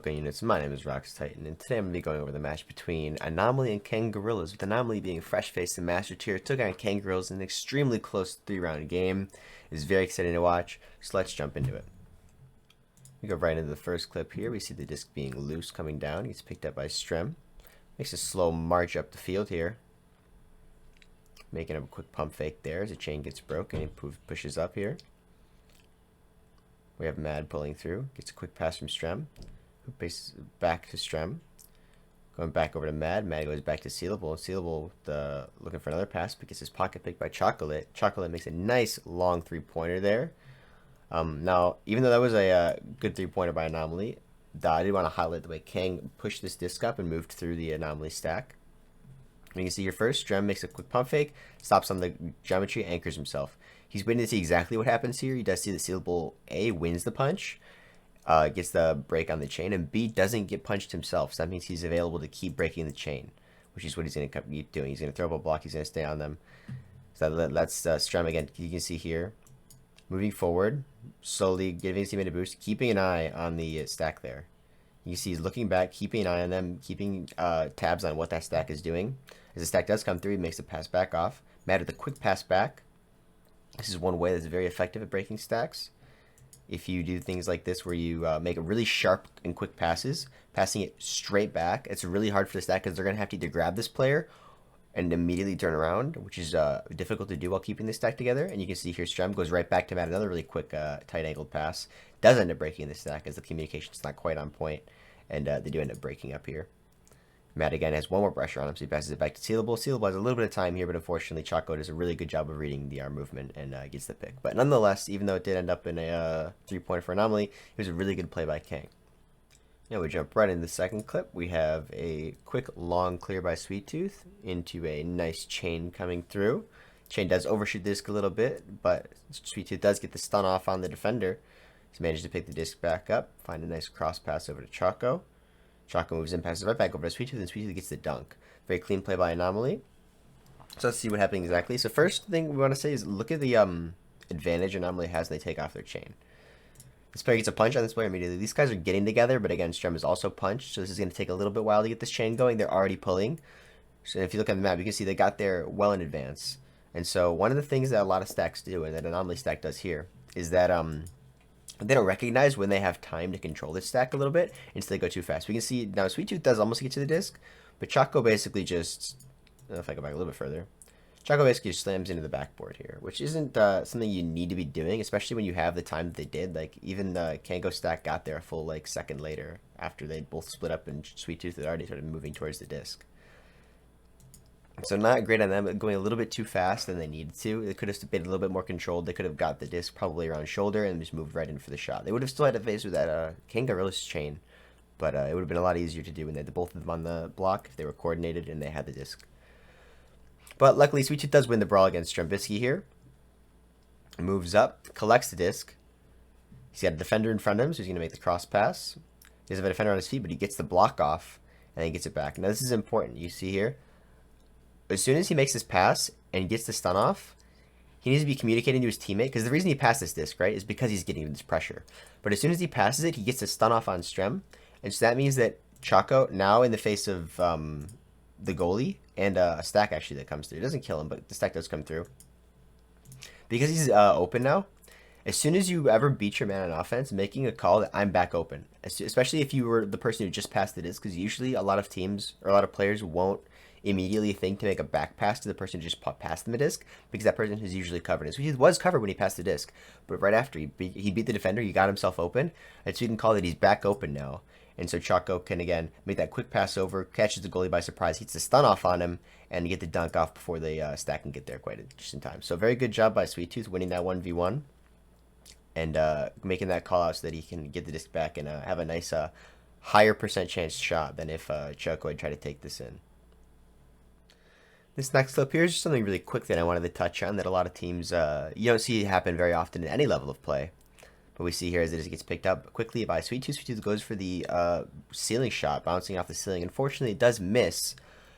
Welcome units, my name is RoxTytan, and today I'm going to be going over the match between Anomaly and Kangorillaz, with Anomaly being fresh-faced and Master Tier, took on Kangorillaz in an extremely close 3-round game. It's very exciting to watch, so let's jump into it. We go right into the first clip here. We see the disc being loose coming down. He gets picked up by Strem. Makes a slow march up the field here. Making a quick pump fake there as the chain gets broken. He pushes up here. We have Mad pulling through. Gets a quick pass from Strem. Who passes back to Strem. Going back over to Mad. Mad goes back to Sealable. Sealable looking for another pass, but gets his pocket picked by Chocolate. Chocolate makes a nice long three-pointer there. Now, even though that was a good three-pointer by Anomaly, I did want to highlight the way Kang pushed this disc up and moved through the Anomaly stack. You can see here first, Strem makes a quick pump fake, stops on the geometry, anchors himself. He's waiting to see exactly what happens here. He does see the Sealable A wins the punch, gets the break on the chain, and B doesn't get punched himself. So that means he's available to keep breaking the chain, which is what he's going to keep doing. He's going to throw up a block. He's going to stay on them. So that's Strem again. You can see here, moving forward, slowly giving his teammate a boost, keeping an eye on the stack there. You see he's looking back, keeping an eye on them, keeping tabs on what that stack is doing. As the stack does come through, he makes a pass back off. Mad with a quick pass back. This is one way that's very effective at breaking stacks. If you do things like this where you make really sharp and quick passes, passing it straight back, it's really hard for the stack because they're going to have to either grab this player and immediately turn around, which is difficult to do while keeping the stack together. And you can see here Strem goes right back to Matt, another really quick tight angled pass. Does end up breaking the stack as the communication's not quite on point, and they do end up breaking up here. Matt again has one more pressure on him, so he passes it back to Sealable. Sealable has a little bit of time here, but unfortunately Choco does a really good job of reading the arm movement and gets the pick. But nonetheless, even though it did end up in a three-pointer for Anomaly, it was a really good play by Kang. Now we jump right into the second clip. We have a quick long clear by Sweet Tooth into a nice chain coming through. Chain does overshoot the disc a little bit, but Sweet Tooth does get the stun off on the defender. He's managed to pick the disc back up, find a nice cross pass over to Choco. Choco moves in, passes right back over to Sweet Tooth, and Sweet Tooth gets the dunk. Very clean play by Anomaly. So let's see what happened exactly. So first thing we want to say is look at the advantage Anomaly has when they take off their chain. This player gets a punch on this player immediately. These guys are getting together, but again, Strem is also punched, so this is going to take a little bit while to get this chain going. They're already pulling. So if you look at the map, you can see they got there well in advance. And so one of the things that a lot of stacks do, and that Anomaly stack does here, is that they don't recognize when they have time to control this stack a little bit until they go too fast. We can see now Sweet Tooth does almost get to the disc, but Choco basically just, if I go back a little bit further, Choco basically just slams into the backboard here, which isn't something you need to be doing, especially when you have the time that they did. Like, even the Kango stack got there a full, second later after they both split up and Sweet Tooth had already started moving towards the disc. So not great on them, but going a little bit too fast than they needed to. They could have been a little bit more controlled. They could have got the disc probably around shoulder and just moved right in for the shot. They would have still had to face with that Kangorillaz chain, but it would have been a lot easier to do when they had both of them on the block if they were coordinated and they had the disc. But luckily, Sweet Tooth does win the brawl against Strembisky here. Moves up, collects the disc. He's got a defender in front of him, so he's going to make the cross pass. He doesn't have a defender on his feet, but he gets the block off, and he gets it back. Now this is important. You see here, as soon as he makes this pass and gets the stun off, he needs to be communicating to his teammate, because the reason he passed this disc, right, is because he's getting this pressure. But as soon as he passes it, he gets a stun off on Strem, and so that means that Choco, now in the face of the goalie, and a stack actually that comes through. It doesn't kill him, but the stack does come through. Because he's open now, as soon as you ever beat your man on offense, making a call that I'm back open, especially if you were the person who just passed the disc, because usually a lot of teams or a lot of players won't immediately think to make a back pass to the person who just passed them a disc, because that person is usually covered. And so he was covered when he passed the disc, but right after he beat the defender, he got himself open, and so you can call that he's back open now. And so Choco can again make that quick pass over, catches the goalie by surprise, hits the stun off on him, and get the dunk off before the stack can get there just in time. So very good job by Sweet Tooth winning that 1v1 and making that call out so that he can get the disc back and have a nice higher percent chance shot than if Choco had tried to take this in. This next clip here is just something really quick that I wanted to touch on that a lot of teams, you don't see happen very often in any level of play. But we see here as it gets picked up quickly by Sweet Tooth. Sweet Tooth goes for the ceiling shot, bouncing off the ceiling. Unfortunately, it does miss.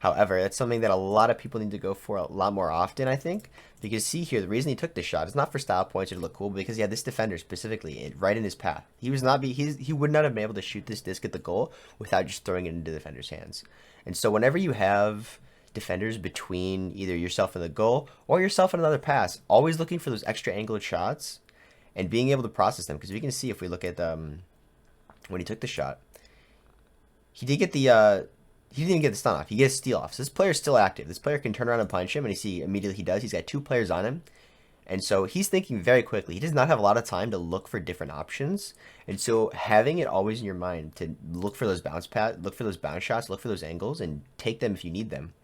However, that's something that a lot of people need to go for a lot more often, I think. Because see here, the reason he took this shot is not for style points or to look cool, but because he had this defender specifically right in his path. He would not have been able to shoot this disc at the goal without just throwing it into the defender's hands. And so whenever you have defenders between either yourself and the goal or yourself and another pass, always looking for those extra angled shots and being able to process them. Because we can see if we look at when he took the shot, he did get the he didn't even get the stun off. He gets steal off. So this player is still active. This player can turn around and punch him, and you see immediately he does. He's got 2 players on him. And so he's thinking very quickly. He does not have a lot of time to look for different options. And so having it always in your mind to look for those look for those bounce shots, look for those angles, and take them if you need them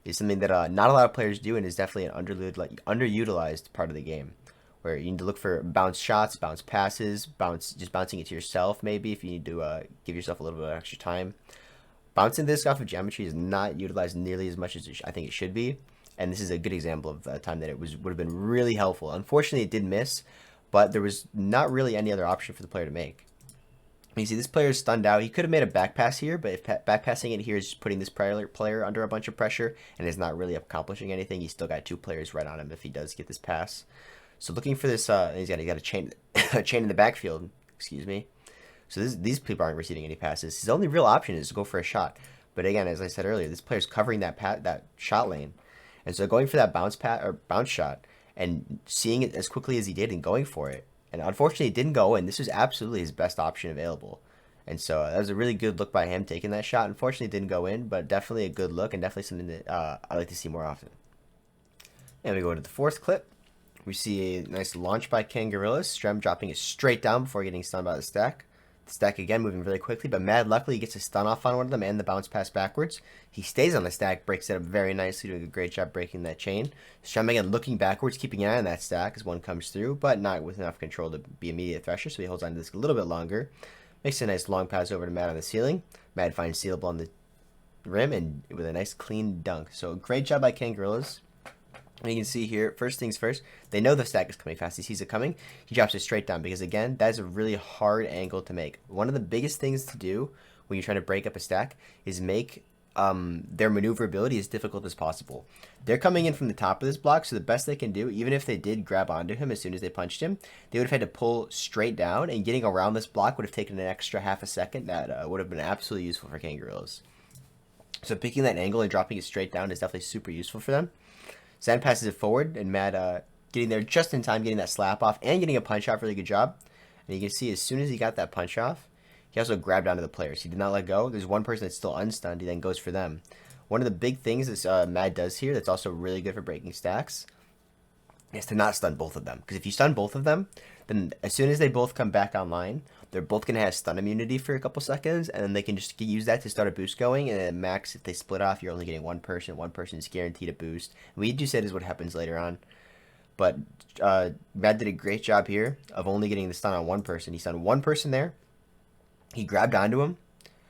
is something that not a lot of players do, and is definitely an underutilized part of the game. Where you need to look for bounce shots, bounce passes, just bouncing it to yourself maybe if you need to give yourself a little bit of extra time. Bouncing this off of geometry is not utilized nearly as much as I think it should be, and this is a good example of a time that it would have been really helpful. Unfortunately, it did miss, but there was not really any other option for the player to make. You see, this player is stunned out. He could have made a back pass here, but if back passing it here is just putting this player under a bunch of pressure and is not really accomplishing anything, he's still got 2 players right on him if he does get this pass. So looking for this, he's got a chain, a chain in the backfield. Excuse me. So these people aren't receiving any passes. His only real option is to go for a shot. But again, as I said earlier, this player's covering that shot lane, and so going for that bounce shot and seeing it as quickly as he did and going for it. And unfortunately, it didn't go in. This was absolutely his best option available. And so that was a really good look by him taking that shot. Unfortunately, it didn't go in, but definitely a good look and definitely something that I like to see more often. And we go to the 4th clip. We see a nice launch by Kangorillaz. Strem dropping it straight down before getting stunned by the stack. The stack again moving really quickly, but Mad luckily gets a stun off on one of them and the bounce pass backwards. He stays on the stack, breaks it up very nicely, doing a great job breaking that chain. Strem again looking backwards, keeping an eye on that stack as one comes through, but not with enough control to be immediate thresher, so he holds on to this a little bit longer. Makes a nice long pass over to Mad on the ceiling. Mad finds Sealable on the rim and with a nice clean dunk. So great job by Kangorillaz. And you can see here, first things first, they know the stack is coming fast. He sees it coming. He drops it straight down because, again, that is a really hard angle to make. One of the biggest things to do when you're trying to break up a stack is make their maneuverability as difficult as possible. They're coming in from the top of this block, so the best they can do, even if they did grab onto him as soon as they punched him, they would have had to pull straight down, and getting around this block would have taken an extra half a second. That would have been absolutely useful for Kangorillaz. So picking that angle and dropping it straight down is definitely super useful for them. Sand passes it forward, and Mad getting there just in time, getting that slap off, and getting a punch off. Really good job. And you can see as soon as he got that punch off, he also grabbed onto the players. He did not let go. There's one person that's still unstunned. He then goes for them. One of the big things that Mad does here that's also really good for breaking stacks is to not stun both of them. Because if you stun both of them, then as soon as they both come back online, they're both going to have stun immunity for a couple seconds, and then they can just use that to start a boost going, and at max, if they split off, you're only getting one person. One person is guaranteed a boost. We do say this is what happens later on. But Mad did a great job here of only getting the stun on one person. He stunned one person there. He grabbed onto him.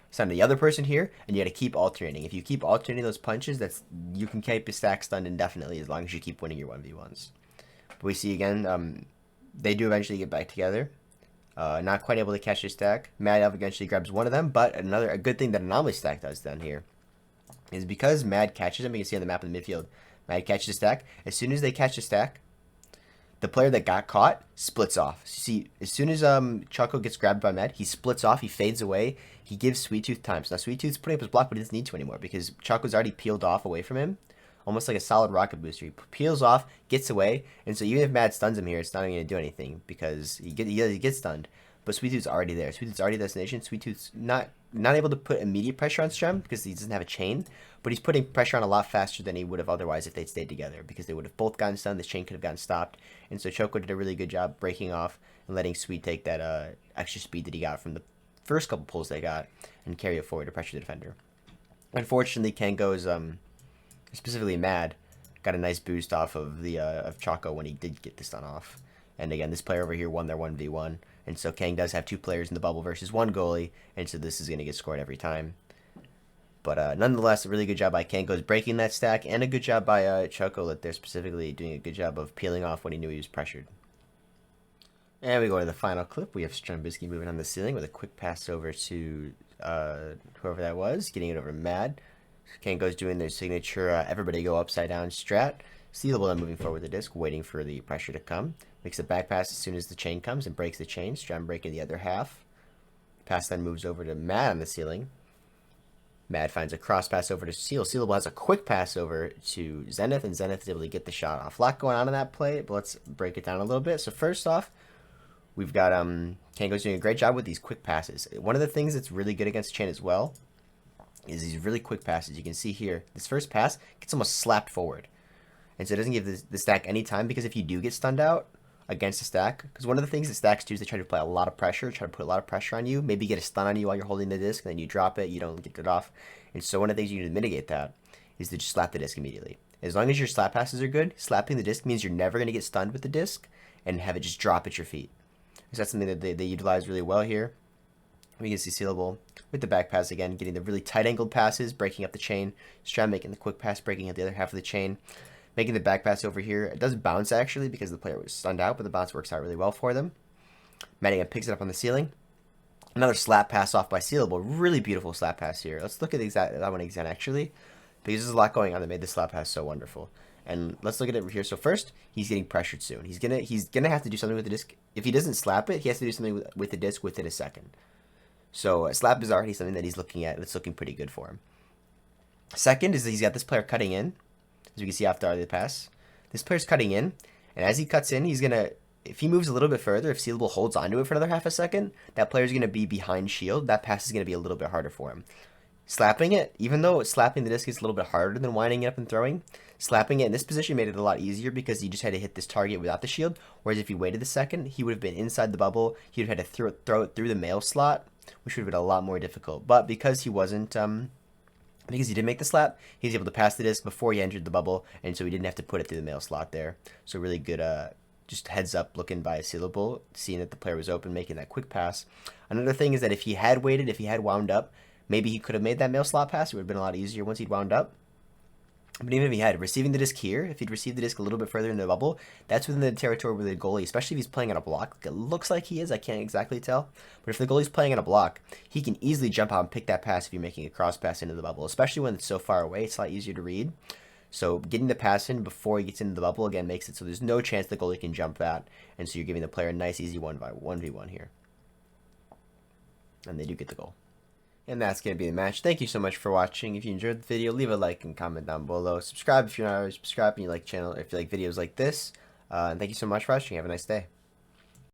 Stunned the other person here, and you got to keep alternating. If you keep alternating those punches, you can keep a stack stunned indefinitely as long as you keep winning your 1v1s. But we see again, they do eventually get back together. Not quite able to catch his stack. Mad eventually grabs one of them, but a good thing that Anomaly stack does down here is because Mad catches him. You can see on the map in the midfield, Mad catches the stack. As soon as they catch the stack, the player that got caught splits off. See, as soon as Choco gets grabbed by Mad, he splits off, he fades away, he gives Sweet Tooth time. So now Sweet Tooth's putting up his block, but he doesn't need to anymore because Choco's already peeled off away from him. Almost like a solid rocket booster. He peels off, gets away, and so even if Mad stuns him here, it's not even going to do anything because he gets stunned. But Sweet Tooth's already there. Sweet Tooth's already destination. Sweet Tooth's not able to put immediate pressure on Strem because he doesn't have a chain, but he's putting pressure on a lot faster than he would have otherwise if they'd stayed together because they would have both gotten stunned. This chain could have gotten stopped, and so Choco did a really good job breaking off and letting Sweet take that extra speed that he got from the first couple pulls they got and carry it forward to pressure the defender. Unfortunately, Kango's specifically Mad got a nice boost off of the of Choco when he did get the stun off. And again, this player over here won their 1v1. And so Kang does have 2 players in the bubble versus 1 goalie. And so this is going to get scored every time. But nonetheless, a really good job by Kango's breaking that stack. And a good job by Choco that they're specifically doing a good job of peeling off when he knew he was pressured. And we go to the final clip. We have Strembisky moving on the ceiling with a quick pass over to whoever that was. Getting it over to Mad. Kango's doing their signature everybody go upside down strat. Sealable then moving forward with the disc, waiting for the pressure to come. Makes a back pass as soon as the chain comes and breaks the chain. Strat breaking the other half. Pass then moves over to Mad on the ceiling. Mad finds a cross pass over to Seal. Sealable has a quick pass over to Zenith, and Zenith is able to get the shot off. A lot going on in that play, but let's break it down a little bit. So first off, we've got Kango's doing a great job with these quick passes. One of the things that's really good against Chain as well is these really quick passes. You can see here, this first pass gets almost slapped forward. And so it doesn't give the stack any time, because if you do get stunned out against the stack, because one of the things that stacks do is they try to apply a lot of pressure, try to put a lot of pressure on you, maybe get a stun on you while you're holding the disc, and then you drop it, you don't get it off. And so one of the things you need to mitigate that is to just slap the disc immediately. As long as your slap passes are good, slapping the disc means you're never going to get stunned with the disc and have it just drop at your feet. So that's something that they utilize really well here. We can see Sealable with the back pass again, getting the really tight angled passes, breaking up the chain. Strat making the quick pass, breaking up the other half of the chain. Making the back pass over here. It does bounce actually because the player was stunned out, but the bounce works out really well for them. Madigan picks it up on the ceiling. Another slap pass off by Sealable. Really beautiful slap pass here. Let's look at that one again actually, because there's a lot going on that made the slap pass so wonderful. And let's look at it here. So first, he's getting pressured soon. He's gonna have to do something with the disc. If he doesn't slap it, he has to do something with the disc within a second. So a slap is already something that he's looking at. It's looking pretty good for him. Second is that he's got this player cutting in. As you can see after the pass, this player's cutting in, and as he cuts in, he's gonna, if he moves a little bit further, if Sealable holds onto it for another half a second, that player's gonna be behind shield. That pass is gonna be a little bit harder for him. Slapping it, even though slapping the disc is a little bit harder than winding it up and throwing, slapping it in this position made it a lot easier because he just had to hit this target without the shield. Whereas if he waited a second, he would have been inside the bubble. He would have had to throw it through the mail slot, which would have been a lot more difficult. But because he wasn't, because he did make the slap, he was able to pass the disc before he entered the bubble, and so he didn't have to put it through the mail slot there. So really good, just heads up looking by Sealable, seeing that the player was open, making that quick pass. Another thing is that if he had waited, if he had wound up, maybe he could have made that mail slot pass. It would have been a lot easier once he'd wound up. But even if he had receiving the disc here, if he'd received the disc a little bit further in the bubble, that's within the territory where the goalie, especially if he's playing on a block, it looks like he is, I can't exactly tell. But if the goalie's playing on a block, he can easily jump out and pick that pass if you're making a cross pass into the bubble, especially when it's so far away. It's a lot easier to read. So getting the pass in before he gets into the bubble again makes it so there's no chance the goalie can jump that, and so you're giving the player a nice easy 1v1 here. And they do get the goal. And that's going to be the match. Thank you so much for watching. If you enjoyed the video, leave a like and comment down below. Subscribe if you're not already subscribed and you like channel, if you like videos like this. And thank you so much for watching. Have a nice day.